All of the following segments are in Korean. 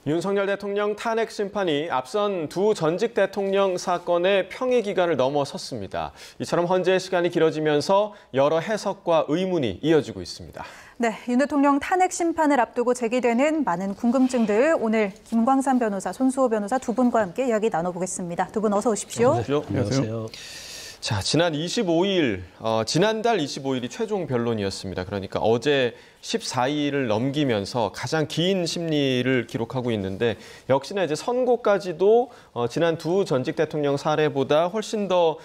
윤석열 대통령 탄핵 심판이 앞선 두 전직 대통령 사건의 평의 기간을 넘어섰습니다. 이처럼 헌재 시간이 길어지면서 여러 해석과 의문이 이어지고 있습니다. 네, 윤 대통령 탄핵 심판을 앞두고 제기되는 많은 궁금증들 오늘 김광산 변호사, 손수호 변호사 두 분과 함께 이야기 나눠보겠습니다. 두 분 어서 오십시오. 안녕하세요. 자, 지난달 25일이 최종 변론이었습니다. 그러니까 어제 14일을 넘기면서 가장 긴 심리를 기록하고 있는데 역시나 이제 선고까지도 지난 두 전직 대통령 사례보다 훨씬 더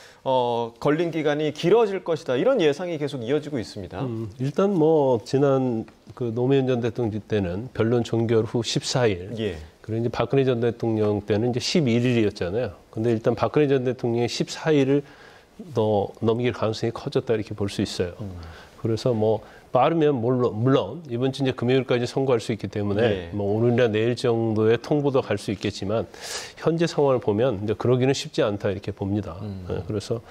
걸린 기간이 길어질 것이다. 이런 예상이 계속 이어지고 있습니다. 일단 지난 노무현 전 대통령 때는 변론 종결 후 14일. 예. 그리고 이제 박근혜 전 대통령 때는 이제 11일이었잖아요. 근데 일단 박근혜 전 대통령이 14일을 넘길 가능성이 커졌다 이렇게 볼 수 있어요. 그래서 빠르면 물론 이번 주 이제 금요일까지 선고할 수 있기 때문에 오늘이나 내일 정도의 통보도 갈 수 있겠지만 현재 상황을 보면 이제 그러기는 쉽지 않다 이렇게 봅니다. 그래서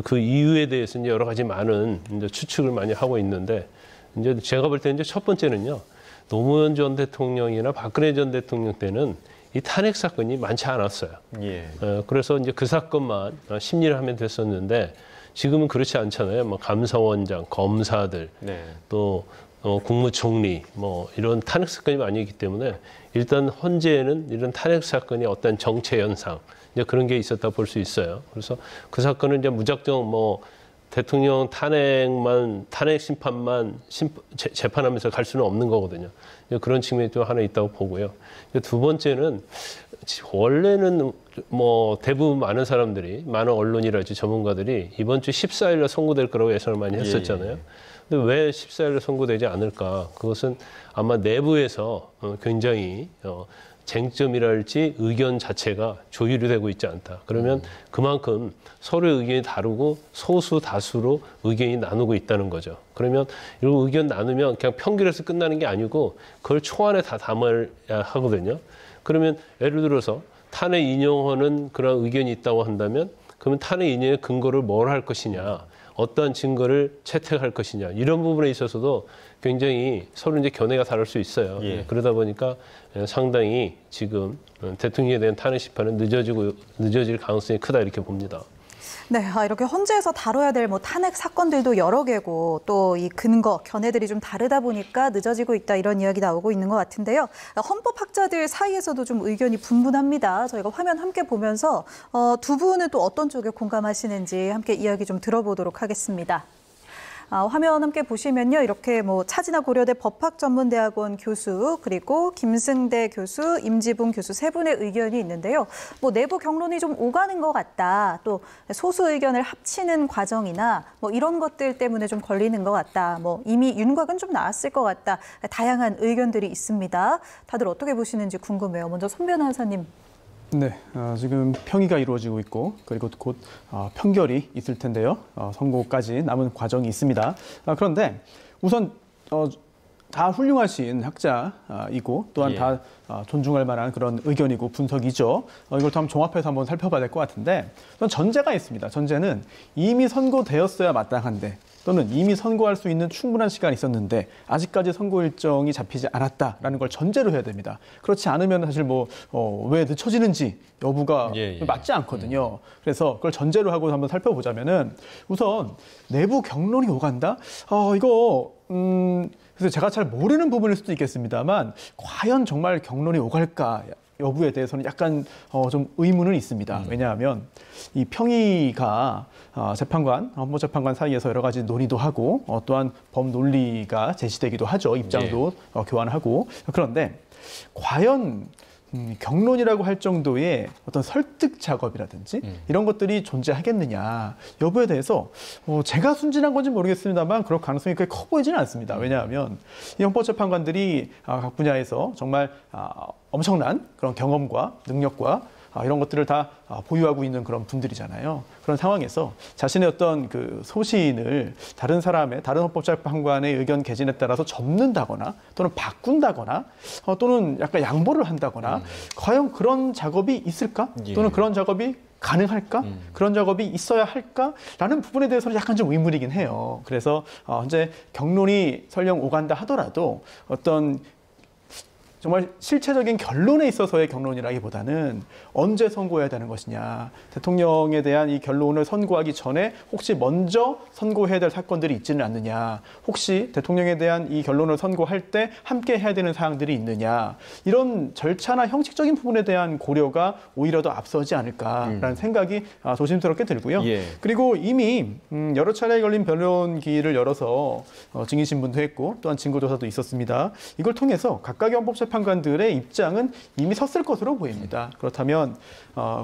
그 이유에 대해서 이제 여러 가지 많은 이제 추측을 많이 하고 있는데 이제 제가 볼 때 이제 첫 번째는요. 노무현 전 대통령이나 박근혜 전 대통령 때는 이 탄핵 사건이 많지 않았어요. 예. 그래서 이제 그 사건만 심리를 하면 됐었는데 지금은 그렇지 않잖아요. 감사원장, 검사들, 또 국무총리, 이런 탄핵 사건이 많이 있기 때문에 일단 헌재에는 이런 탄핵 사건이 어떤 정체 현상, 이제 그런 게 있었다 볼 수 있어요. 그래서 그 사건은 이제 무작정 대통령 탄핵 심판만 재판하면서 갈 수는 없는 거거든요. 그런 측면이 또 하나 있다고 보고요. 두 번째는 원래는 대부분 많은 사람들이, 많은 언론이랄지 전문가들이 이번 주 14일에 선고될 거라고 예상을 많이 했었잖아요. 근데 왜 14일에 선고되지 않을까? 그것은 아마 내부에서 굉장히 쟁점이랄지 의견 자체가 조율이 되고 있지 않다. 그러면 그만큼 서로의 의견이 다르고 소수 다수로 의견이 나누고 있다는 거죠. 그러면 이런 의견 나누면 그냥 평결해서 끝나는 게 아니고 그걸 초안에 다 담아야 하거든요. 그러면 예를 들어서 탄핵 인용하는 그런 의견이 있다고 한다면 그러면 탄핵 인용의 근거를 뭘 할 것이냐, 어떠한 증거를 채택할 것이냐 이런 부분에 있어서도 굉장히 서로 이제 견해가 다를 수 있어요. 예. 그러다 보니까 상당히 지금 대통령에 대한 탄핵 심판은 늦어질 가능성이 크다 이렇게 봅니다. 네, 이렇게 헌재에서 다뤄야 될 탄핵 사건들도 여러 개고 또 이 근거, 견해들이 좀 다르다 보니까 늦어지고 있다 이런 이야기 나오고 있는 것 같은데요. 헌법학자들 사이에서도 좀 의견이 분분합니다. 저희가 화면 함께 보면서 두 분은 또 어떤 쪽에 공감하시는지 함께 이야기 좀 들어보도록 하겠습니다. 화면 함께 보시면요. 이렇게 차진아 고려대 법학전문대학원 교수 그리고 김승대 교수, 임지붕 교수 세 분의 의견이 있는데요. 내부 경론이 좀 오가는 것 같다. 또 소수 의견을 합치는 과정이나 이런 것들 때문에 좀 걸리는 것 같다. 이미 윤곽은 좀 나왔을 것 같다. 다양한 의견들이 있습니다. 다들 어떻게 보시는지 궁금해요. 먼저 손 변호사님. 네, 지금 평의가 이루어지고 있고 그리고 곧 판결이 있을 텐데요. 선고까지 남은 과정이 있습니다. 그런데 우선 다 훌륭하신 학자이고 또한 다 존중할 만한 그런 의견이고 분석이죠. 이걸 또 한번 종합해서 한번 살펴봐야 될 것 같은데 전제가 있습니다. 전제는 이미 선고되었어야 마땅한데 또는 이미 선고할 수 있는 충분한 시간이 있었는데 아직까지 선고 일정이 잡히지 않았다라는 걸 전제로 해야 됩니다. 그렇지 않으면 사실 왜 늦춰지는지 여부가 맞지 않거든요. 그래서 그걸 전제로 하고 한번 살펴보자면은 우선 내부 경론이 오간다? 그래서 제가 잘 모르는 부분일 수도 있겠습니다만 과연 정말 경론이 오갈까 여부에 대해서는 약간 좀 의문은 있습니다. 왜냐하면 이 평의가 재판관, 헌법재판관 사이에서 여러 가지 논의도 하고 또한 법 논리가 제시되기도 하죠. 입장도 교환하고. 그런데 과연 경론이라고 할 정도의 어떤 설득 작업이라든지 이런 것들이 존재하겠느냐 여부에 대해서 제가 순진한 건지 모르겠습니다만 그럴 가능성이 꽤 커 보이지는 않습니다. 왜냐하면 이 헌법재판관들이 각 분야에서 정말 엄청난 그런 경험과 능력과 이런 것들을 다 보유하고 있는 그런 분들이잖아요. 그런 상황에서 자신의 어떤 그 소신을 다른 헌법재판관의 의견 개진에 따라서 접는다거나 또는 바꾼다거나 또는 약간 양보를 한다거나 과연 그런 작업이 있을까? 또는 그런 작업이 가능할까? 그런 작업이 있어야 할까라는 부분에 대해서는 약간 좀 의문이긴 해요. 그래서 현재 경론이 설령 오간다 하더라도 어떤 정말 실체적인 결론에 있어서의 경론이라기보다는 언제 선고해야 되는 것이냐, 대통령에 대한 이 결론을 선고하기 전에 혹시 먼저 선고해야 될 사건들이 있지는 않느냐, 혹시 대통령에 대한 이 결론을 선고할 때 함께 해야 되는 사항들이 있느냐, 이런 절차나 형식적인 부분에 대한 고려가 오히려 더 앞서지 않을까라는 생각이 조심스럽게 들고요. 예. 그리고 이미 여러 차례 걸린 변론 기일을 열어서 증인 신문도 했고 또한 증거조사도 있었습니다. 이걸 통해서 각각의 헌법재판관들의 입장은 이미 섰을 것으로 보입니다. 그렇다면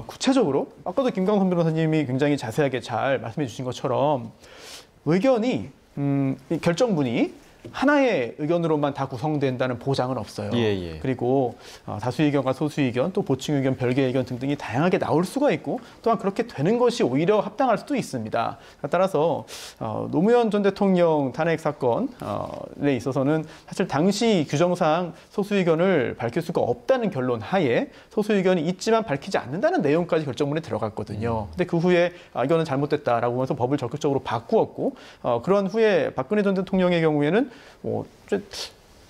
구체적으로 아까도 김광선 변호사님이 굉장히 자세하게 잘 말씀해 주신 것처럼 의견이 결정문이 하나의 의견으로만 다 구성된다는 보장은 없어요. 예. 그리고 다수 의견과 소수 의견, 또 보충 의견, 별개 의견 등등이 다양하게 나올 수가 있고 또한 그렇게 되는 것이 오히려 합당할 수도 있습니다. 따라서 노무현 전 대통령 탄핵 사건에 있어서는 사실 당시 규정상 소수 의견을 밝힐 수가 없다는 결론 하에 소수 의견이 있지만 밝히지 않는다는 내용까지 결정문에 들어갔거든요. 근데 그 후에 이거는 잘못됐다라고 하면서 법을 적극적으로 바꾸었고 그런 후에 박근혜 전 대통령의 경우에는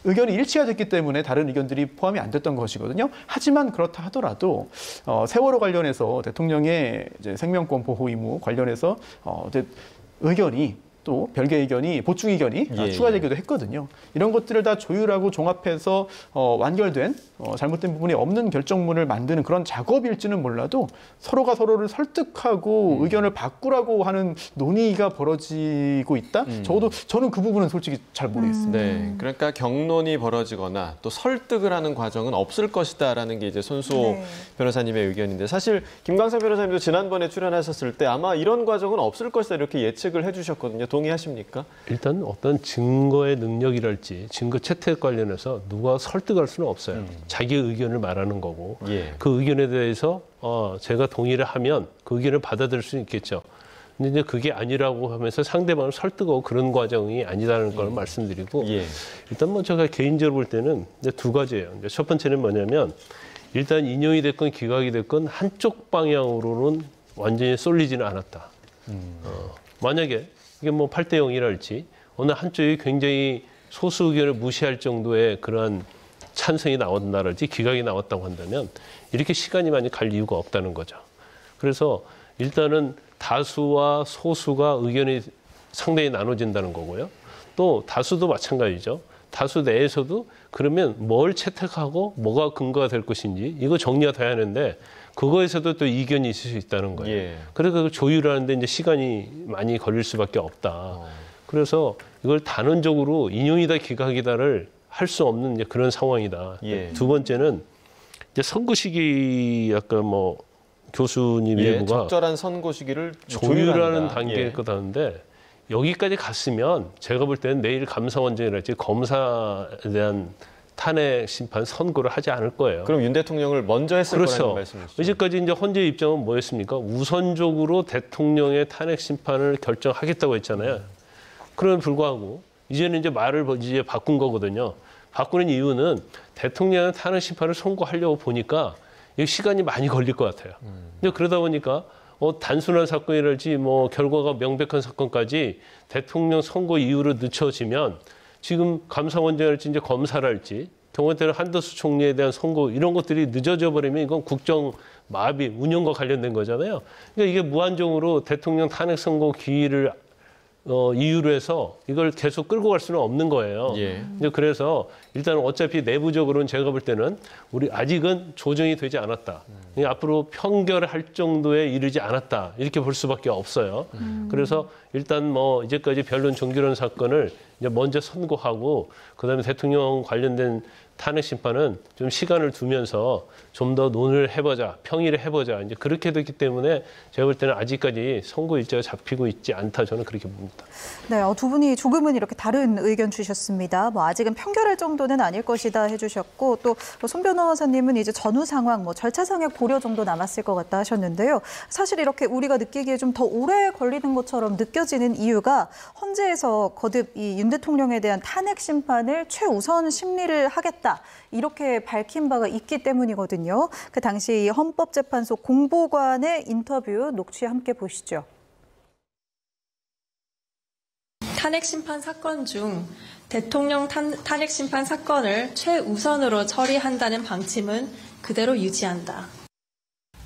의견이 일치가 됐기 때문에 다른 의견들이 포함이 안 됐던 것이거든요. 하지만 그렇다 하더라도 세월호 관련해서 대통령의 이제 생명권 보호 의무 관련해서 의견이 또 별개 의견이 보충 의견이 추가되기도 했거든요. 이런 것들을 다 조율하고 종합해서 완결된 잘못된 부분이 없는 결정문을 만드는 그런 작업일지는 몰라도 서로가 서로를 설득하고 의견을 바꾸라고 하는 논의가 벌어지고 있다? 적어도 저는 그 부분은 솔직히 잘 모르겠습니다. 네, 그러니까 경론이 벌어지거나 또 설득을 하는 과정은 없을 것이다라는 게 이제 손수호 변호사님의 의견인데 사실 김광선 변호사님도 지난번에 출연하셨을 때 아마 이런 과정은 없을 것이다 이렇게 예측을 해주셨거든요. 동의하십니까? 일단 어떤 증거의 능력이랄지 증거 채택 관련해서 누가 설득할 수는 없어요. 자기 의견을 말하는 거고 그 의견에 대해서 제가 동의를 하면 그 의견을 받아들일 수 있겠죠. 근데 이제 그게 아니라고 하면서 상대방을 설득하고 그런 과정이 아니라는 걸 말씀드리고 일단 뭐 제가 개인적으로 볼 때는 이제 두 가지예요. 이제 첫 번째는 뭐냐면 일단 인용이 됐건 기각이 됐건 한쪽 방향으로는 완전히 쏠리지는 않았다. 만약에 이게 뭐 8대 0이랄지 어느 한쪽이 굉장히 소수 의견을 무시할 정도의 그러한 찬성이 나온다랄지 기각이 나왔다고 한다면 이렇게 시간이 많이 갈 이유가 없다는 거죠. 그래서 일단은 다수와 소수가 의견이 상당히 나눠진다는 거고요. 또 다수도 마찬가지죠. 다수 내에서도 그러면 뭘 채택하고 뭐가 근거가 될 것인지 이거 정리가 돼야 하는데 그거에서도 또 이견이 있을 수 있다는 거예요. 그래서 그걸 조율하는데 이제 시간이 많이 걸릴 수밖에 없다. 그래서 이걸 단언적으로 인용이다 기각이다를 할 수 없는 이제 그런 상황이다. 두 번째는 이제 선거 시기 아까 뭐 교수님 일부가 적절한 선거 시기를 조율하는 단계일 거다는데 여기까지 갔으면 제가 볼 때는 내일 감사원장이랄지 검사에 대한 탄핵 심판 선고를 하지 않을 거예요. 그럼 윤 대통령을 먼저 했을 거라는 말씀이시죠? 이제까지 이제 헌재 입장은 뭐였습니까? 우선적으로 대통령의 탄핵 심판을 결정하겠다고 했잖아요. 그럼에도 불구하고 이제는 이제 말을 이제 바꾼 거거든요. 바꾸는 이유는 대통령의 탄핵 심판을 선고하려고 보니까 시간이 많이 걸릴 것 같아요. 근데 그러다 보니까 단순한 사건이랄지 뭐 결과가 명백한 사건까지 대통령 선고 이후로 늦춰지면 지금 감사원장이랄지 이제 검사랄지 경우에 따라 한덕수 총리에 대한 선고 이런 것들이 늦어져 버리면 이건 국정 마비 운영과 관련된 거잖아요. 그러니까 이게 무한정으로 대통령 탄핵 선고 기일을 이유로 해서 이걸 계속 끌고 갈 수는 없는 거예요. 그래서 일단 어차피 내부적으로는 제가 볼 때는 우리 아직은 조정이 되지 않았다. 앞으로 평결할 정도에 이르지 않았다. 이렇게 볼 수밖에 없어요. 그래서 일단 뭐 이제까지 변론 종결론 사건을 이제 먼저 선고하고 그다음에 대통령 관련된 탄핵 심판은 좀 시간을 두면서 좀 더 논의를 해보자, 평의를 해보자. 이제 그렇게 됐기 때문에 제가 볼 때는 아직까지 선고 일자가 잡히고 있지 않다. 저는 그렇게 봅니다. 네, 두 분이 조금은 이렇게 다른 의견 주셨습니다. 뭐 아직은 평결할 정도는 아닐 것이다 해주셨고 또 손 변호사님은 이제 전후 상황, 뭐 절차상의 고려 정도 남았을 것 같다 하셨는데요. 사실 이렇게 우리가 느끼기에 좀 더 오래 걸리는 것처럼 느껴지는 이유가 헌재에서 거듭 이 윤 대통령에 대한 탄핵 심판을 최우선 심리를 하겠다. 이렇게 밝힌 바가 있기 때문이거든요. 그 당시 헌법재판소 공보관의 인터뷰 녹취 함께 보시죠. 탄핵 심판 사건 중 대통령 탄핵 심판 사건을 최우선으로 처리한다는 방침은 그대로 유지한다.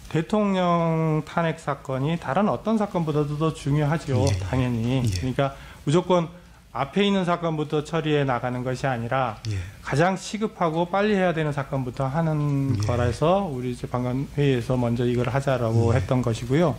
대통령 탄핵 사건이 다른 어떤 사건보다도 더 중요하죠. 당연히. 그러니까 무조건 앞에 있는 사건부터 처리해 나가는 것이 아니라 가장 시급하고 빨리 해야 되는 사건부터 하는 거라서 우리 이제 방금 회의에서 먼저 이걸 하자라고 했던 것이고요.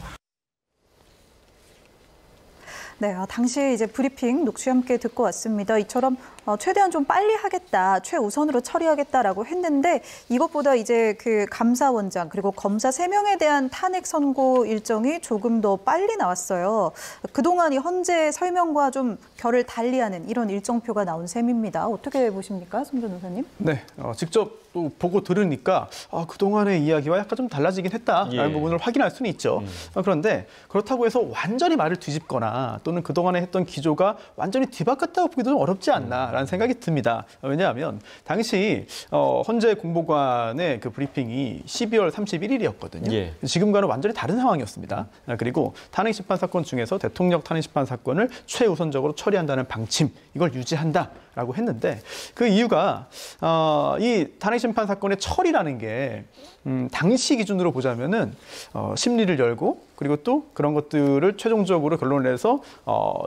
네, 당시 이제 브리핑 녹취 함께 듣고 왔습니다. 이처럼 최대한 좀 빨리 하겠다, 최우선으로 처리하겠다라고 했는데 이것보다 이제 그 감사원장 그리고 검사 3명에 대한 탄핵 선고 일정이 조금 더 빨리 나왔어요. 그동안 이 헌재 설명과 좀 결을 달리하는 이런 일정표가 나온 셈입니다. 어떻게 보십니까, 손 변호사님? 네, 직접 또 보고 들으니까 그동안의 이야기와 약간 좀 달라지긴 했다라는 부분을 확인할 수는 있죠. 그런데 그렇다고 해서 완전히 말을 뒤집거나 또는 그동안에 했던 기조가 완전히 뒤바꿨다고 보기도 좀 어렵지 않나라는 생각이 듭니다. 왜냐하면 당시 헌재 공보관의 그 브리핑이 12월 31일이었거든요. 지금과는 완전히 다른 상황이었습니다. 그리고 탄핵심판 사건 중에서 대통령 탄핵심판 사건을 최우선적으로 처리한다는 방침, 이걸 유지한다라고 했는데 그 이유가 이 탄핵심판 사건의 처리라는 게 당시 기준으로 보자면은 심리를 열고 그리고 또 그런 것들을 최종적으로 결론을 내서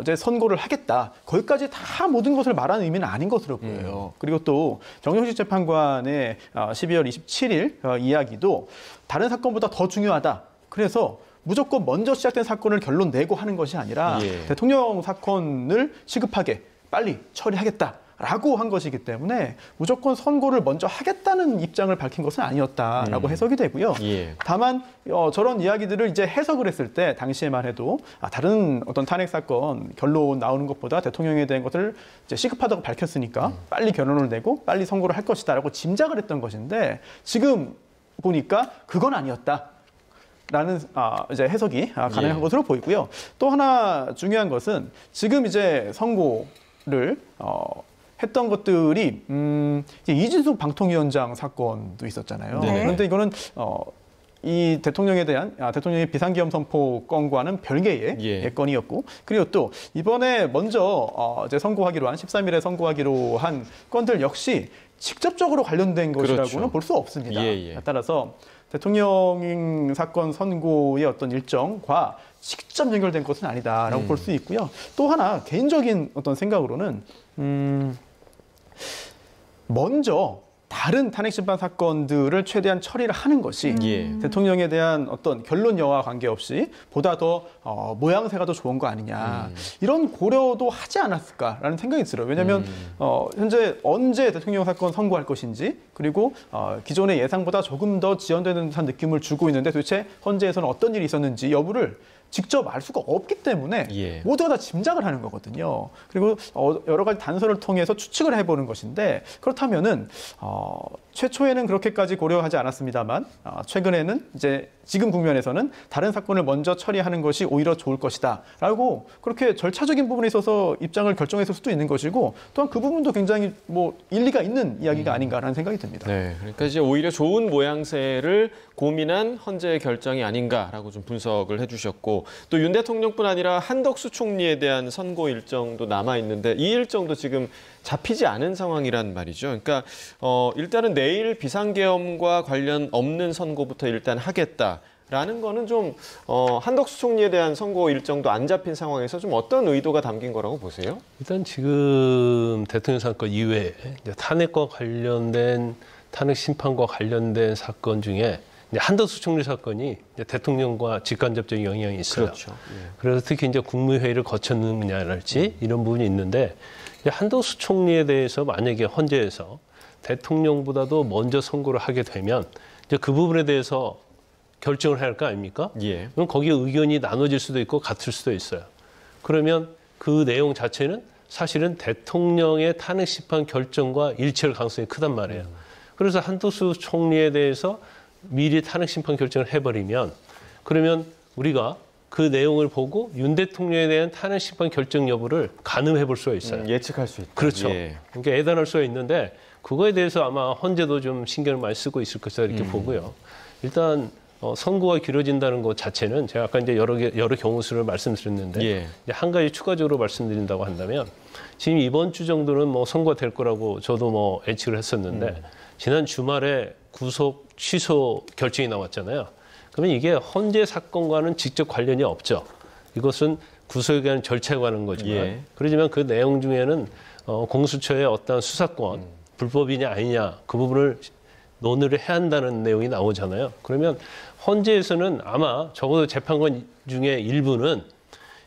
이제 선고를 하겠다. 거기까지 다 모든 것을 말하는 의미는 아닌 것으로 보여요. 그리고 또 정영식 재판관의 12월 27일 이야기도 다른 사건보다 더 중요하다. 그래서 무조건 먼저 시작된 사건을 결론 내고 하는 것이 아니라 대통령 사건을 시급하게 빨리 처리하겠다라고 한 것이기 때문에 무조건 선고를 먼저 하겠다는 입장을 밝힌 것은 아니었다라고 해석이 되고요. 다만 저런 이야기들을 이제 해석을 했을 때 당시에만 해도 다른 어떤 탄핵 사건 결론 나오는 것보다 대통령에 대한 것을 이제 시급하다고 밝혔으니까 빨리 결론을 내고 빨리 선고를 할 것이다라고 짐작을 했던 것인데 지금 보니까 그건 아니었다. 라는 이제 해석이 가능한 것으로 보이고요. 또 하나 중요한 것은 지금 이제 선고를 했던 것들이 이제 이진숙 방통위원장 사건도 있었잖아요. 그런데 이거는 이 대통령에 대한 대통령의 비상계엄 선포 건과는 별개의 건이었고, 그리고 또 이번에 먼저 이제 선고하기로 한 13일에 선고하기로 한 건들 역시 직접적으로 관련된 것이라고는 볼 수 없습니다. 따라서 대통령 사건 선고의 어떤 일정과 직접 연결된 것은 아니다라고 볼 수 있고요. 또 하나 개인적인 어떤 생각으로는 먼저 다른 탄핵심판 사건들을 최대한 처리를 하는 것이 대통령에 대한 어떤 결론 여하와 관계없이 보다 더 모양새가 더 좋은 거 아니냐 이런 고려도 하지 않았을까라는 생각이 들어요. 왜냐하면 현재 언제 대통령 사건 선고할 것인지 그리고 기존의 예상보다 조금 더 지연되는 듯한 느낌을 주고 있는데 도대체 헌재에서는 어떤 일이 있었는지 여부를 직접 알 수가 없기 때문에 모두가 다 짐작을 하는 거거든요. 그리고 여러 가지 단서를 통해서 추측을 해보는 것인데 그렇다면은 최초에는 그렇게까지 고려하지 않았습니다만 최근에는 이제 지금 국면에서는 다른 사건을 먼저 처리하는 것이 오히려 좋을 것이다라고 그렇게 절차적인 부분에 있어서 입장을 결정했을 수도 있는 것이고 또한 그 부분도 굉장히 뭐 일리가 있는 이야기가 아닌가라는 생각이 듭니다. 네, 그러니까 이제 오히려 좋은 모양새를 고민한 헌재의 결정이 아닌가라고 좀 분석을 해주셨고 또 윤 대통령뿐 아니라 한덕수 총리에 대한 선고 일정도 남아 있는데 이 일정도 지금 잡히지 않은 상황이란 말이죠. 그러니까 일단은 내일 비상계엄과 관련 없는 선고부터 일단 하겠다라는 거는 좀 한덕수 총리에 대한 선고 일정도 안 잡힌 상황에서 좀 어떤 의도가 담긴 거라고 보세요? 일단 지금 대통령 사건 이외에 탄핵과 관련된 탄핵 심판과 관련된 사건 중에 한덕수 총리 사건이 대통령과 직간접적인 영향이 있어요. 그렇죠. 그래서 특히 이제 국무회의를 거쳤느냐랄지 이런 부분이 있는데 한덕수 총리에 대해서 만약에 헌재에서 대통령보다도 먼저 선고를 하게 되면 이제 그 부분에 대해서 결정을 해야 할 거 아닙니까? 그럼 거기에 의견이 나눠질 수도 있고 같을 수도 있어요. 그러면 그 내용 자체는 사실은 대통령의 탄핵 심판 결정과 일치할 가능성이 크단 말이에요. 그래서 한덕수 총리에 대해서 미리 탄핵 심판 결정을 해버리면 그러면 우리가 그 내용을 보고 윤 대통령에 대한 탄핵 심판 결정 여부를 가늠해 볼 수가 있어요. 예측할 수 있다. 그렇죠. 그러니까 예단할 수가 있는데 그거에 대해서 아마 헌재도 좀 신경을 많이 쓰고 있을 것이다 이렇게 보고요. 일단 선고가 길어진다는 것 자체는 제가 아까 이제 여러 경우 수를 말씀드렸는데 예. 이제 한 가지 추가적으로 말씀드린다고 한다면 지금 이번 주 정도는 뭐 선고가 될 거라고 저도 뭐 예측을 했었는데 지난 주말에 구속 취소 결정이 나왔잖아요. 그러면 이게 헌재 사건과는 직접 관련이 없죠. 이것은 구속에 관한 절차에 관한 거지만 예. 그러지만 그 내용 중에는 공수처의 어떤 수사권 불법이냐 아니냐 그 부분을 논의를 해야 한다는 내용이 나오잖아요. 그러면 헌재에서는 아마 적어도 재판관 중에 일부는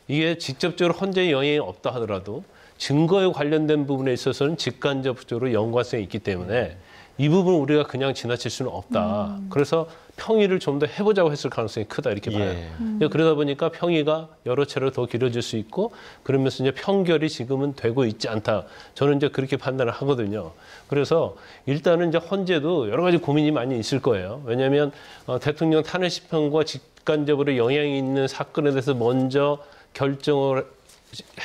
이게 직접적으로 헌재에 영향이 없다 하더라도 증거에 관련된 부분에 있어서는 직간접적으로 연관성이 있기 때문에 이 부분을 우리가 그냥 지나칠 수는 없다. 그래서 평의를 좀 더 해보자고 했을 가능성이 크다 이렇게 봐요. 그러다 보니까 평의가 여러 차례로 더 길어질 수 있고 그러면서 이제 평결이 지금은 되고 있지 않다. 저는 이제 그렇게 판단을 하거든요. 그래서 일단은 이제 헌재도 여러 가지 고민이 많이 있을 거예요. 왜냐하면 대통령 탄핵 심판과 직간접으로 영향이 있는 사건에 대해서 먼저 결정을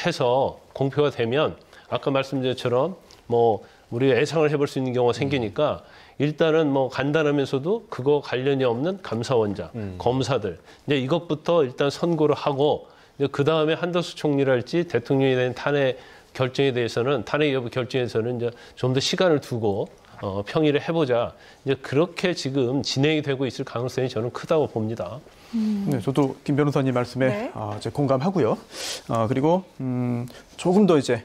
해서 공표가 되면 아까 말씀드린 것처럼 뭐 우리가 예상을 해볼 수 있는 경우가 생기니까 일단은 뭐 간단하면서도 그거 관련이 없는 감사원장, 검사들 이제 이것부터 일단 선고를 하고 그 다음에 한덕수 총리랄지 대통령에 대한 탄핵 결정에 대해서는 탄핵 여부 결정에서는 이제 좀 더 시간을 두고 평의를 해보자. 이제 그렇게 지금 진행이 되고 있을 가능성이 저는 크다고 봅니다. 네, 저도 김 변호사님 말씀에 네. 이제 공감하고요. 그리고 조금 더 이제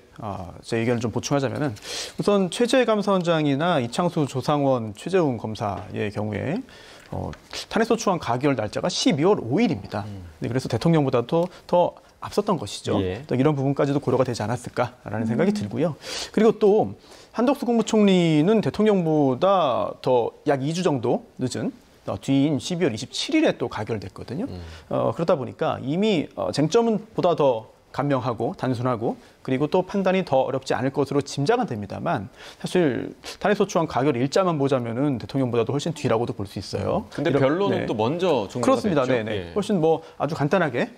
제 의견을 좀 보충하자면은 우선 최재 감사원장이나 이창수 조상원 최재훈 검사의 경우에 탄핵소추안 가결 날짜가 12월 5일입니다. 네, 그래서 대통령보다도 더 앞섰던 것이죠. 예. 또 이런 부분까지도 고려가 되지 않았을까라는 생각이 들고요. 그리고 또 한덕수 국무총리는 대통령보다 더 약 2주 정도 늦은 뒤인 12월 27일에 또 가결됐거든요. 그러다 보니까 이미 쟁점은 보다 더 간명하고 단순하고 그리고 또 판단이 더 어렵지 않을 것으로 짐작은 됩니다만 사실 탄핵소추안 가결 일자만 보자면은 대통령보다도 훨씬 뒤라고도 볼 수 있어요. 근데 변론은 네. 또 먼저 종료가 그렇습니다. 됐죠. 네네. 예. 훨씬 뭐 아주 간단하게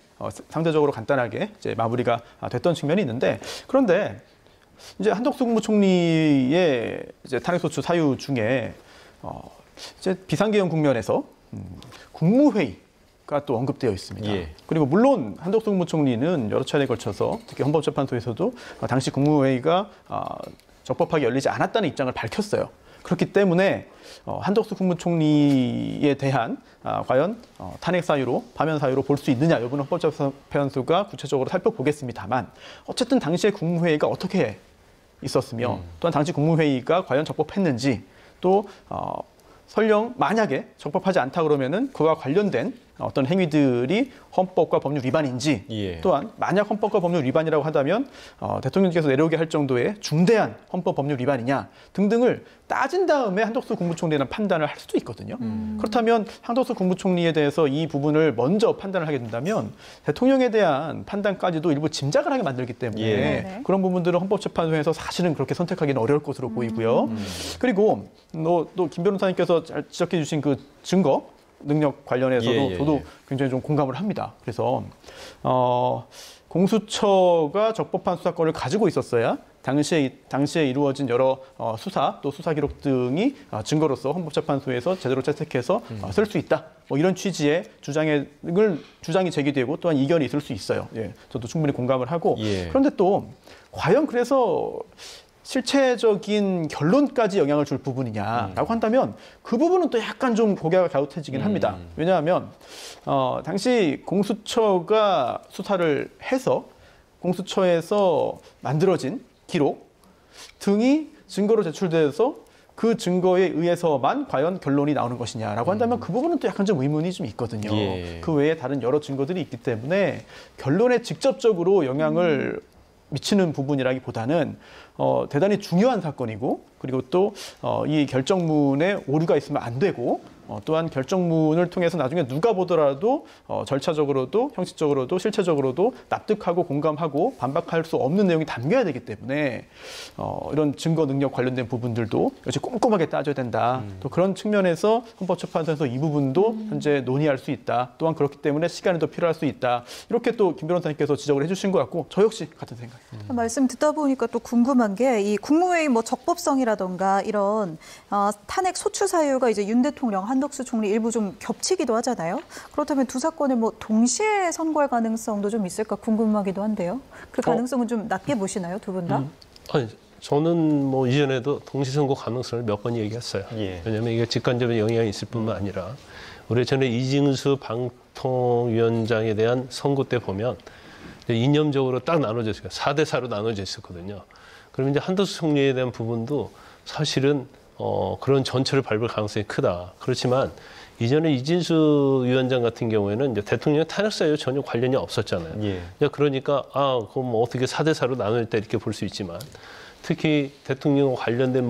상대적으로 간단하게 이제 마무리가 됐던 측면이 있는데 그런데 이제 한덕수 국무총리의 이제 탄핵소추 사유 중에 이제 비상계엄 국면에서 국무회의가 또 언급되어 있습니다. 예. 그리고 물론 한덕수 국무총리는 여러 차례에 걸쳐서 특히 헌법재판소에서도 당시 국무회의가 적법하게 열리지 않았다는 입장을 밝혔어요. 그렇기 때문에 한덕수 국무총리에 대한 과연 탄핵 사유로 파면 사유로 볼 수 있느냐 여부는 헌법재판소가 구체적으로 살펴보겠습니다만 어쨌든 당시에 국무회의가 어떻게 있었으며 또한 당시 국무회의가 과연 적법했는지 또 설령 만약에 적법하지 않다 그러면은 그와 관련된 어떤 행위들이 헌법과 법률 위반인지 예. 또한 만약 헌법과 법률 위반이라고 한다면 대통령께서 내려오게 할 정도의 중대한 헌법 법률 위반이냐 등등을 따진 다음에 한덕수 국무총리는 판단을 할 수도 있거든요. 그렇다면 한덕수 국무총리에 대해서 이 부분을 먼저 판단을 하게 된다면 대통령에 대한 판단까지도 일부 짐작을 하게 만들기 때문에 예. 그런 부분들은 헌법재판소에서 사실은 그렇게 선택하기는 어려울 것으로 보이고요. 그리고 또 김 변호사님께서 잘 지적해 주신 그 증거 능력 관련해서도 저도 굉장히 좀 공감을 합니다. 그래서 공수처가 적법한 수사권을 가지고 있었어야 당시에 이루어진 여러 수사 또 수사 기록 등이 증거로서 헌법재판소에서 제대로 채택해서 쓸 수 있다. 뭐 이런 취지의 주장이 제기되고 또한 이견이 있을 수 있어요. 예, 저도 충분히 공감을 하고 예. 그런데 또 과연 그래서 실체적인 결론까지 영향을 줄 부분이냐라고 한다면 그 부분은 또 약간 좀 고개가 갸웃해지긴 합니다. 왜냐하면 당시 공수처가 수사를 해서 공수처에서 만들어진 기록 등이 증거로 제출돼서 그 증거에 의해서만 과연 결론이 나오는 것이냐라고 한다면 그 부분은 또 약간 좀 의문이 좀 있거든요. 예. 그 외에 다른 여러 증거들이 있기 때문에 결론에 직접적으로 영향을 미치는 부분이라기보다는 대단히 중요한 사건이고 그리고 또 이 결정문에 오류가 있으면 안 되고 또한 결정문을 통해서 나중에 누가 보더라도 절차적으로도 형식적으로도 실체적으로도 납득하고 공감하고 반박할 수 없는 내용이 담겨야 되기 때문에 이런 증거 능력 관련된 부분들도 역시 꼼꼼하게 따져야 된다. 또 그런 측면에서 헌법재판소에서 이 부분도 현재 논의할 수 있다. 또한 그렇기 때문에 시간이 더 필요할 수 있다. 이렇게 또 김 변호사님께서 지적을 해주신 것 같고 저 역시 같은 생각입니다. 말씀 듣다 보니까 또 궁금한 궁금한 게 이 국무회의 뭐 적법성이라던가 이런 탄핵 소추 사유가 이제 윤 대통령, 한덕수 총리 일부 좀 겹치기도 하잖아요. 그렇다면 두 사건을 뭐 동시에 선고할 가능성도 좀 있을까 궁금하기도 한데요. 그 가능성은 좀 낮게 보시나요, 두 분 다? 아니, 저는 뭐 이전에도 동시 선고 가능성을 몇 번 얘기했어요. 예. 왜냐하면 이게 직간접인 영향이 있을 뿐만 아니라 우리 전에 이징수 방통위원장에 대한 선고 때 보면 이념적으로 딱 나눠져 있어요. 4대 4로 나눠져 있었거든요. 그러면 이제 한덕수 총리에 대한 부분도 사실은 그런 전철을 밟을 가능성이 크다. 그렇지만 이전에 이진수 위원장 같은 경우에는 이제 대통령 탄핵 사유와 전혀 관련이 없었잖아요. 예. 그러니까 그럼 뭐 어떻게 4대 4로 나눌 때 이렇게 볼 수 있지만 특히 대통령 관련된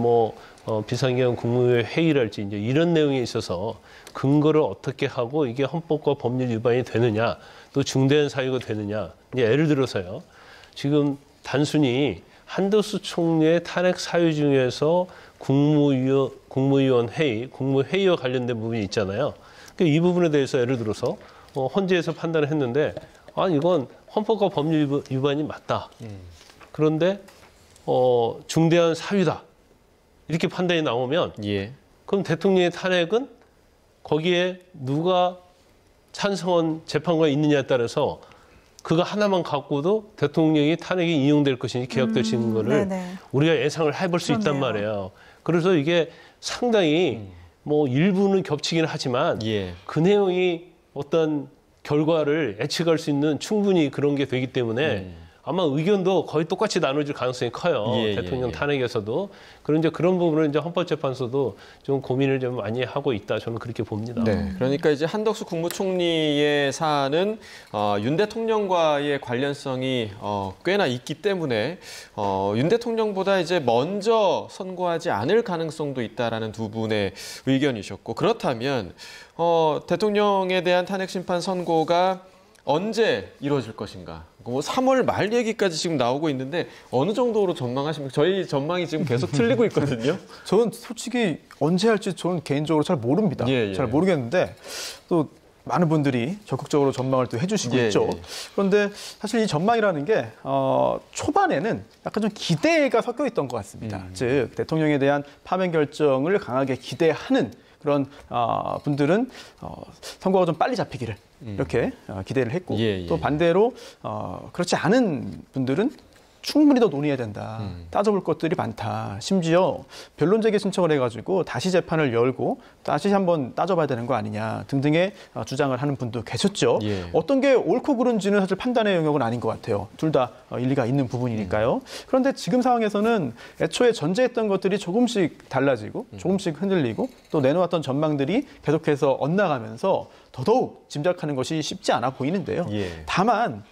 비상경 국무회의 회의랄지 이제 이런 내용에 있어서 근거를 어떻게 하고 이게 헌법과 법률 위반이 되느냐, 또 중대한 사유가 되느냐. 이제 예를 들어서요. 지금 단순히 한덕수 총리의 탄핵 사유 중에서 국무위원 회의, 국무회의와 관련된 부분이 있잖아요. 이 부분에 대해서 예를 들어서 헌재에서 판단을 했는데 이건 헌법과 법률 위반이 맞다. 그런데 중대한 사유다. 이렇게 판단이 나오면 예. 그럼 대통령의 탄핵은 거기에 누가 찬성한 재판관이 있느냐에 따라서 그거 하나만 갖고도 대통령이 탄핵이 인용될 것이니 기각될 수 있는 거를 우리가 예상을 해볼 수 있단 말이에요. 그래서 이게 상당히 뭐 일부는 겹치긴 하지만 그 내용이 어떤 결과를 예측할 수 있는 충분히 그런 게 되기 때문에 아마 의견도 거의 똑같이 나눠질 가능성이 커요. 대통령 탄핵에서도. 그런 그런 부분을 이제 헌법재판소도 좀 고민을 좀 많이 하고 있다. 저는 그렇게 봅니다. 네, 그러니까 이제 한덕수 국무총리의 사안은 윤 대통령과의 관련성이 꽤나 있기 때문에 윤 대통령보다 이제 먼저 선고하지 않을 가능성도 있다라는 두 분의 의견이셨고, 그렇다면 대통령에 대한 탄핵 심판 선고가 언제 이루어질 것인가? 뭐 3월 말 얘기까지 지금 나오고 있는데 어느 정도로 전망하십니까? 저희 전망이 지금 계속 틀리고 있거든요. 저는 솔직히 언제 할지 저는 개인적으로 잘 모릅니다. 잘 모르겠는데 또 많은 분들이 적극적으로 전망을 또 해주시고 있죠. 그런데 사실 이 전망이라는 게 초반에는 약간 좀 기대가 섞여 있던 것 같습니다. 즉 대통령에 대한 파면 결정을 강하게 기대하는 그런 분들은 선거가 좀 빨리 잡히기를 이렇게 기대를 했고 또 반대로 그렇지 않은 분들은 충분히 더 논의해야 된다. 따져볼 것들이 많다. 심지어 변론 재개 신청을 해가지고 다시 재판을 열고 다시 한번 따져봐야 되는 거 아니냐 등등의 주장을 하는 분도 계셨죠. 어떤 게 옳고 그른지는 사실 판단의 영역은 아닌 것 같아요. 둘 다 일리가 있는 부분이니까요. 그런데 지금 상황에서는 애초에 전제했던 것들이 조금씩 달라지고 조금씩 흔들리고 또 내놓았던 전망들이 계속해서 엇나가면서 더더욱 짐작하는 것이 쉽지 않아 보이는데요. 다만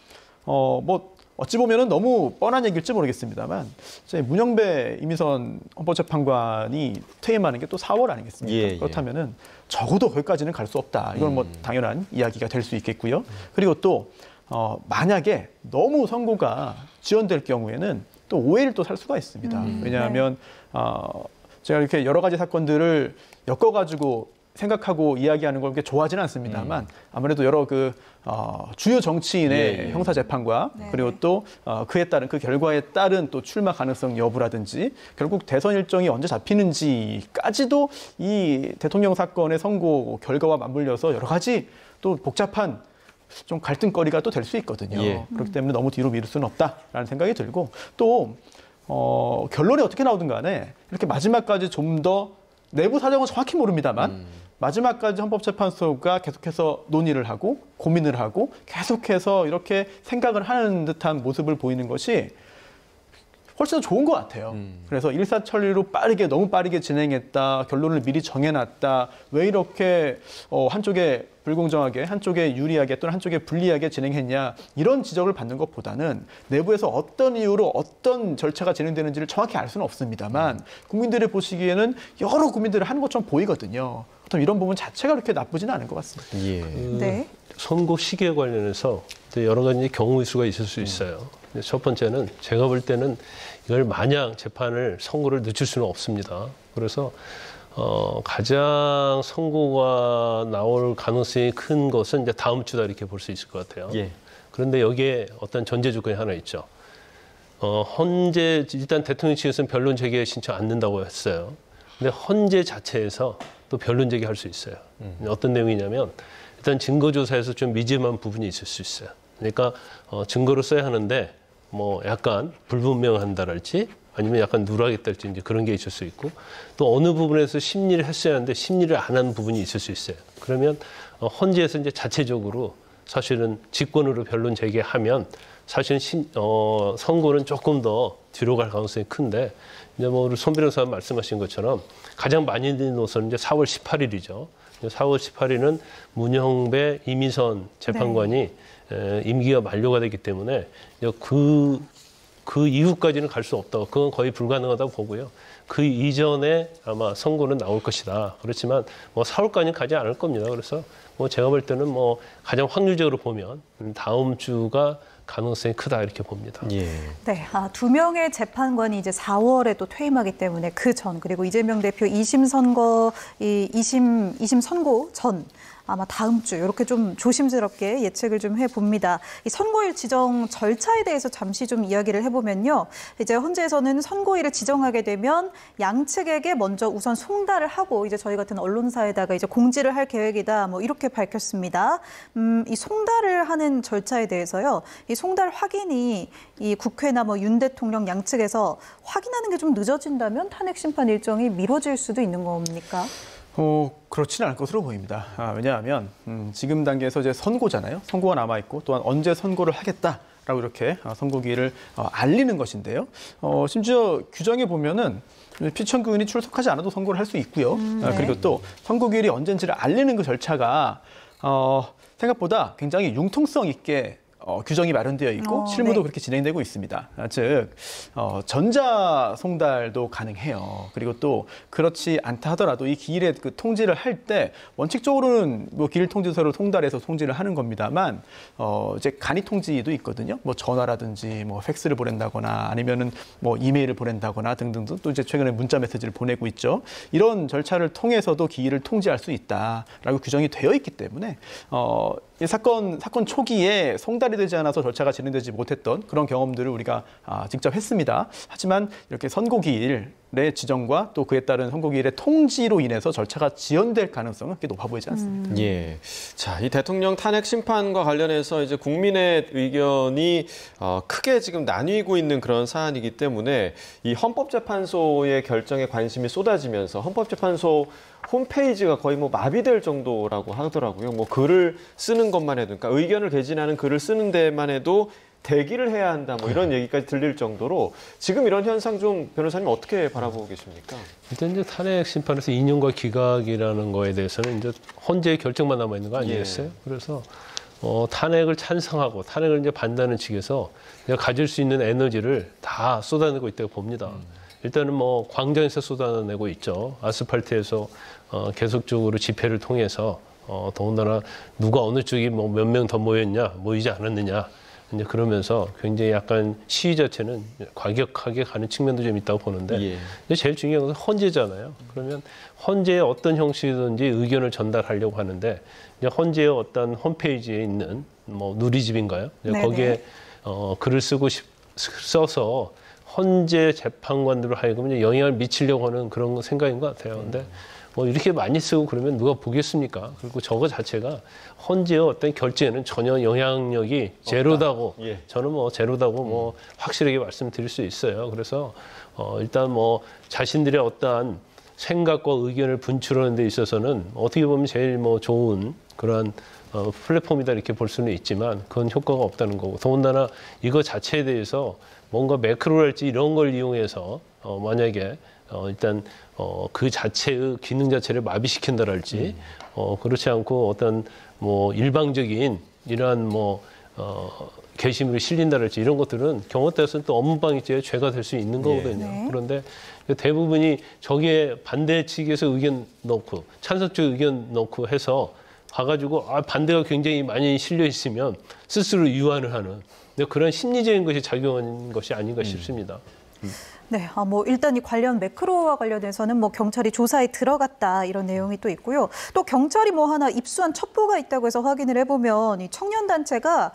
어찌 보면은 너무 뻔한 얘기일지 모르겠습니다만 문영배 이미선 헌법재판관이 퇴임하는 게 또 4월 아니겠습니까? 그렇다면은 적어도 거기까지는 갈 수 없다. 이건 뭐 당연한 이야기가 될 수 있겠고요. 그리고 또 만약에 너무 선고가 지연될 경우에는 또 오해를 또 살 수가 있습니다. 왜냐하면 제가 이렇게 여러 가지 사건들을 엮어가지고 생각하고 이야기하는 걸 그렇게 좋아하지는 않습니다만 아무래도 여러 주요 정치인의 형사 재판과 그리고 또 그에 따른 그 결과에 따른 또 출마 가능성 여부라든지 결국 대선 일정이 언제 잡히는지까지도 이 대통령 사건의 선고 결과와 맞물려서 여러 가지 또 복잡한 좀 갈등거리가 또 될 수 있거든요. 그렇기 때문에 너무 뒤로 미룰 수는 없다라는 생각이 들고 또 결론이 어떻게 나오든 간에 이렇게 마지막까지 좀 더 내부 사정은 정확히 모릅니다만 마지막까지 헌법재판소가 계속해서 논의를 하고 고민을 하고 계속해서 이렇게 생각을 하는 듯한 모습을 보이는 것이 훨씬 더 좋은 것 같아요. 그래서 일사천리로 너무 빠르게 진행했다. 결론을 미리 정해놨다. 왜 이렇게 한쪽에 불공정하게, 한쪽에 유리하게 또는 한쪽에 불리하게 진행했냐. 이런 지적을 받는 것보다는 내부에서 어떤 이유로 어떤 절차가 진행되는지를 정확히 알 수는 없습니다만 국민들이 보시기에는 여러 국민들이 하는 것처럼 보이거든요. 그럼 이런 부분 자체가 그렇게 나쁘지는 않은 것 같습니다. 선고 시기에 관련해서 여러 가지 경우의 수가 있을 수 있어요. 첫 번째는 제가 볼 때는 이걸 마냥 재판을 선고를 늦출 수는 없습니다. 그래서 가장 선고가 나올 가능성이 큰 것은 이제 다음 주다 이렇게 볼 수 있을 것 같아요. 그런데 여기에 어떤 전제 조건이 하나 있죠. 헌재 일단 대통령 측에서는 변론 제기 신청 안 된다고 했어요. 근데 헌재 자체에서 또 변론 제기할 수 있어요. 어떤 내용이냐면 일단 증거 조사에서 좀 미지만 부분이 있을 수 있어요. 그러니까 증거로 써야 하는데 뭐 약간 불분명한다랄지 아니면 약간 누락했달지 이제 그런 게 있을 수 있고 또 어느 부분에서 심리를 했어야 하는데 심리를 안 한 부분이 있을 수 있어요. 그러면 헌재에서 이제 자체적으로 사실은 직권으로 변론 제기하면 사실은 선고는 조금 더 뒤로 갈 가능성이 큰데 이제 뭐 우리 손 변호사 말씀하신 것처럼 가장 많이 된 노선은 이제 4월 18일이죠. 4월 18일은 문형배 이미선 재판관이 임기가 만료가 됐기 때문에 그 이후까지는 갈 수 없다고 그건 거의 불가능하다고 보고요. 그 이전에 아마 선고는 나올 것이다. 그렇지만 뭐 4월까지는 가지 않을 겁니다. 그래서 뭐 제가 볼 때는 뭐 가장 확률적으로 보면 다음 주가 가능성이 크다 이렇게 봅니다. 예. 네, 두 명의 재판관이 이제 4월에 또 퇴임하기 때문에 그 전 그리고 이재명 대표 2심 선고 전 아마 다음 주 이렇게 좀 조심스럽게 예측을 좀 해봅니다. 이 선고일 지정 절차에 대해서 잠시 좀 이야기를 해보면요. 이제 헌재에서는 선고일을 지정하게 되면 양측에게 먼저 우선 송달을 하고 이제 저희 같은 언론사에다가 이제 공지를 할 계획이다. 뭐 이렇게 밝혔습니다. 이 송달을 하는 절차에 대해서요. 이 송달 확인이 이 국회나 뭐 윤 대통령 양측에서 확인하는 게 좀 늦어진다면 탄핵 심판 일정이 미뤄질 수도 있는 겁니까? 그렇지는 않을 것으로 보입니다. 왜냐하면 지금 단계에서 이제 선고잖아요. 선고가 남아있고 또한 언제 선고를 하겠다라고 이렇게 선고기일을 알리는 것인데요. 심지어 규정에 보면은 피청구인이 출석하지 않아도 선고를 할 수 있고요. 네. 그리고 또 선고기일이 언젠지를 알리는 그 절차가 생각보다 굉장히 융통성 있게 규정이 마련되어 있고 실무도 네. 그렇게 진행되고 있습니다. 즉 전자 송달도 가능해요. 그리고 또 그렇지 않다 하더라도 이 기일의 그 통지를 할 때 원칙적으로는 뭐 기일 통지서를 송달해서 통지를 하는 겁니다만 이제 간이 통지도 있거든요. 뭐 전화라든지 뭐 팩스를 보낸다거나 아니면은 뭐 이메일을 보낸다거나 등등등 또 이제 최근에 문자 메시지를 보내고 있죠. 이런 절차를 통해서도 기일을 통지할 수 있다라고 규정이 되어 있기 때문에 이 사건 초기에 송달이 되지 않아서 절차가 진행되지 못했던 그런 경험들을 우리가 직접 했습니다. 하지만 이렇게 선고기일의 지정과 또 그에 따른 선고기일의 통지로 인해서 절차가 지연될 가능성은 그렇게 높아 보이지 않습니다. 예. 자, 이 대통령 탄핵 심판과 관련해서 이제 국민의 의견이 크게 지금 나뉘고 있는 그런 사안이기 때문에 이 헌법재판소의 결정에 관심이 쏟아지면서 헌법재판소 홈페이지가 거의 뭐 마비될 정도라고 하더라고요. 뭐 글을 쓰는 것만 해도, 그러니까 의견을 개진하는 글을 쓰는 데만 해도 대기를 해야 한다, 뭐 이런 얘기까지 들릴 정도로 지금 이런 현상 좀 변호사님 어떻게 바라보고 계십니까? 일단 이제 탄핵 심판에서 인용과 기각이라는 거에 대해서는 이제 헌재의 결정만 남아 있는 거 아니겠어요? 그래서 탄핵을 찬성하고 탄핵을 이제 반대하는 측에서 가질 수 있는 에너지를 다 쏟아내고 있다고 봅니다. 일단은 뭐 광장에서 쏟아내고 있죠. 아스팔트에서 계속적으로 집회를 통해서 더군다나 누가 어느 쪽이 뭐 몇 명 더 모이지 않았느냐. 이제 그러면서 굉장히 약간 시위 자체는 과격하게 가는 측면도 좀 있다고 보는데 근데 제일 중요한 것은 헌재잖아요. 그러면 헌재의 어떤 형식이든지 의견을 전달하려고 하는데 이제 헌재의 어떤 홈페이지에 있는 뭐 누리집인가요? 거기에 글을 써서 헌재 재판관들로 하여금 영향을 미치려고 하는 그런 생각인 것 같아요. 근데 뭐 이렇게 많이 쓰고 그러면 누가 보겠습니까? 그리고 저거 자체가 헌재의 어떤 결정에는 전혀 영향력이 제로다고 저는 뭐 제로다고 뭐 확실하게 말씀드릴 수 있어요. 그래서 일단 뭐 자신들의 어떠한 생각과 의견을 분출하는 데 있어서는 어떻게 보면 제일 뭐 좋은 그러한 플랫폼이다 이렇게 볼 수는 있지만 그건 효과가 없다는 거고 더군다나 이거 자체에 대해서 뭔가 매크로랄지 이런 걸 이용해서 만약에 일단 그 자체의 기능 자체를 마비시킨다랄지 그렇지 않고 어떤 뭐 일방적인 이러한 뭐 게시물이 실린다랄지 이런 것들은 경우 따라서는 또 업무방해죄의 죄가 될 수 있는 거거든요. 그런데 대부분이 저기에 반대 측에서 의견 넣고 찬성 쪽 의견 넣고 해서 봐가지고 반대가 굉장히 많이 실려 있으면 스스로 유한을 하는 그런 심리적인 것이 작용한 것이 아닌가 싶습니다. 네, 뭐 일단 이 관련 매크로와 관련해서는 뭐 경찰이 조사에 들어갔다 이런 내용이 또 있고요. 또 경찰이 뭐 하나 입수한 첩보가 있다고 해서 확인을 해보면 이 청년 단체가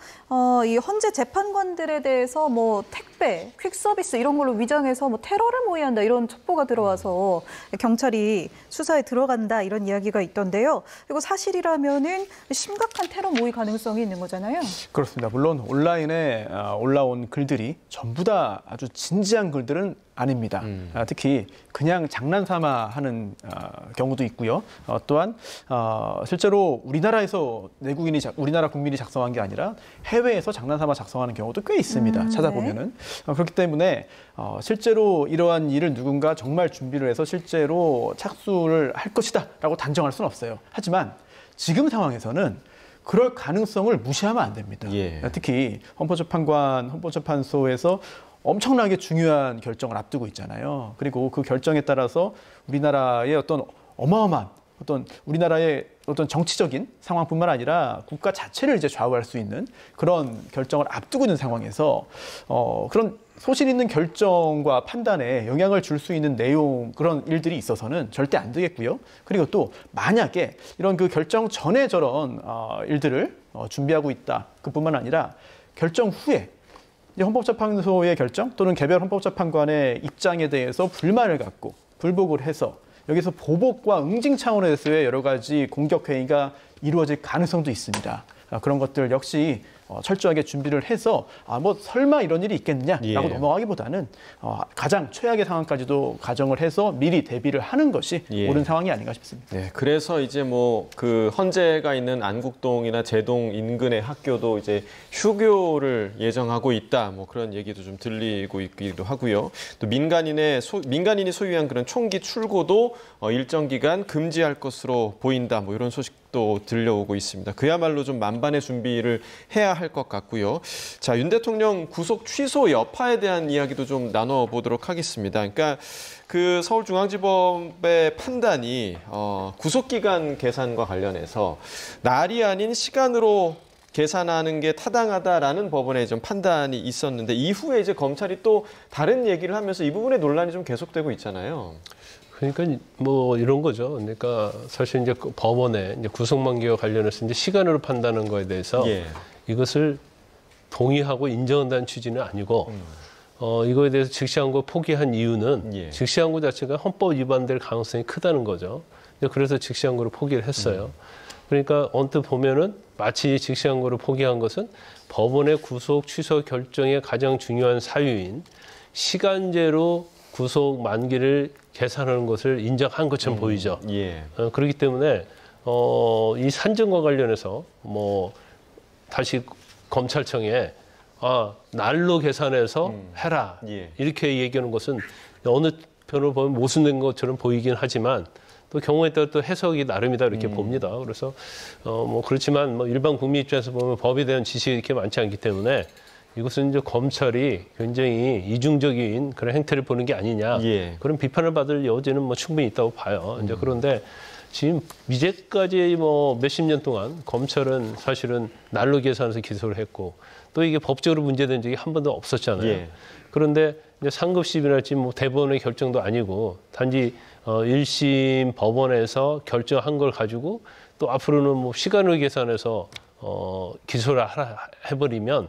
이 헌재 재판관들에 대해서 뭐 택배, 퀵서비스 이런 걸로 위장해서 뭐 테러를 모의한다 이런 첩보가 들어와서 경찰이 수사에 들어간다 이런 이야기가 있던데요. 이거 사실이라면은 심각한 테러 모의 가능성이 있는 거잖아요. 그렇습니다. 물론 온라인에 올라온 글들이 전부 다 아주 진지한 글들은 아닙니다. 특히 그냥 장난삼아 하는 경우도 있고요. 또한 실제로 우리나라에서 우리나라 국민이 작성한 게 아니라 해외에서 장난삼아 작성하는 경우도 꽤 있습니다. 찾아보면은. 그렇기 때문에 실제로 이러한 일을 누군가 정말 준비를 해서 실제로 착수를 할 것이다라고 단정할 수는 없어요. 하지만 지금 상황에서는 그럴 가능성을 무시하면 안 됩니다. 예. 특히 헌법재판소에서 엄청나게 중요한 결정을 앞두고 있잖아요. 그리고 그 결정에 따라서 우리나라의 어떤 어마어마한 우리나라의 어떤 정치적인 상황뿐만 아니라 국가 자체를 이제 좌우할 수 있는 그런 결정을 앞두고 있는 상황에서 그런 소신 있는 결정과 판단에 영향을 줄 수 있는 내용 그런 일들이 있어서는 절대 안 되겠고요. 그리고 또 만약에 이런 그 결정 전에 저런 일들을 준비하고 있다. 그뿐만 아니라 결정 후에 헌법재판소의 결정 또는 개별 헌법재판관의 입장에 대해서 불만을 갖고 불복을 해서 여기서 보복과 응징 차원에서의 여러 가지 공격 행위가 이루어질 가능성도 있습니다. 그런 것들 역시 철저하게 준비를 해서 뭐 설마 이런 일이 있겠느냐라고 넘어가기보다는 가장 최악의 상황까지도 가정을 해서 미리 대비를 하는 것이 옳은 상황이 아닌가 싶습니다. 네, 그래서 이제 뭐 그 헌재가 있는 안국동이나 제동 인근의 학교도 이제 휴교를 예정하고 있다. 뭐 그런 얘기도 좀 들리고 있기도 하고요. 또 민간인이 소유한 그런 총기 출고도 일정 기간 금지할 것으로 보인다. 뭐 이런 소식도 들려오고 있습니다. 그야말로 좀 만반의 준비를 해야 할 것 같고요. 자, 윤 대통령 구속 취소 여파에 대한 이야기도 좀 나눠보도록 하겠습니다. 그러니까 그 서울중앙지법의 판단이 구속기간 계산과 관련해서 날이 아닌 시간으로 계산하는 게 타당하다라는 법원의 좀 판단이 있었는데 이후에 이제 검찰이 또 다른 얘기를 하면서 이 부분의 논란이 좀 계속되고 있잖아요. 그러니까 뭐 이런 거죠. 그러니까 사실 이제 법원의 이제 구속만기와 관련해서 이제 시간으로 판단하는 거에 대해서 이것을 동의하고 인정한다는 취지는 아니고 이거에 대해서 즉시항고 포기한 이유는 즉시항고 자체가 헌법 위반될 가능성이 크다는 거죠. 그래서 즉시항고를 포기를 했어요. 그러니까 언뜻 보면은 마치 즉시항고를 포기한 것은 법원의 구속 취소 결정의 가장 중요한 사유인 시간제로 구속 만기를 계산하는 것을 인정한 것처럼 보이죠. 그렇기 때문에 이 산정과 관련해서 뭐 다시 검찰청에 날로 계산해서 해라 이렇게 얘기하는 것은 어느 편을 보면 모순된 것처럼 보이긴 하지만 또 경우에 따라 또 해석이 나름이다 이렇게 봅니다. 그래서 뭐 그렇지만 뭐 일반 국민 입장에서 보면 법에 대한 지식이 이렇게 많지 않기 때문에 이것은 이제 검찰이 굉장히 이중적인 그런 행태를 보는 게 아니냐 그런 비판을 받을 여지는 뭐 충분히 있다고 봐요. 이제 그런데 지금 이제까지 뭐 몇십 년 동안 검찰은 사실은 날로 계산해서 기소를 했고 또 이게 법적으로 문제된 적이 한 번도 없었잖아요. 그런데 이제 상급심이랄지 뭐 대법원의 결정도 아니고 단지 1심 법원에서 결정한 걸 가지고 또 앞으로는 뭐 시간을 계산해서 기소를 해버리면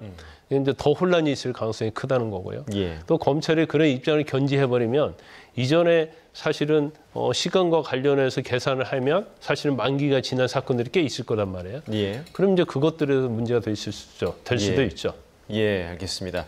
이제 더 혼란이 있을 가능성이 크다는 거고요. 또 검찰이 그런 입장을 견지해버리면 이전에 사실은 시간과 관련해서 계산을 하면 사실은 만기가 지난 사건들이 꽤 있을 거란 말이에요. 그럼 이제 그것들에서 문제가 될 수도 있죠. 알겠습니다.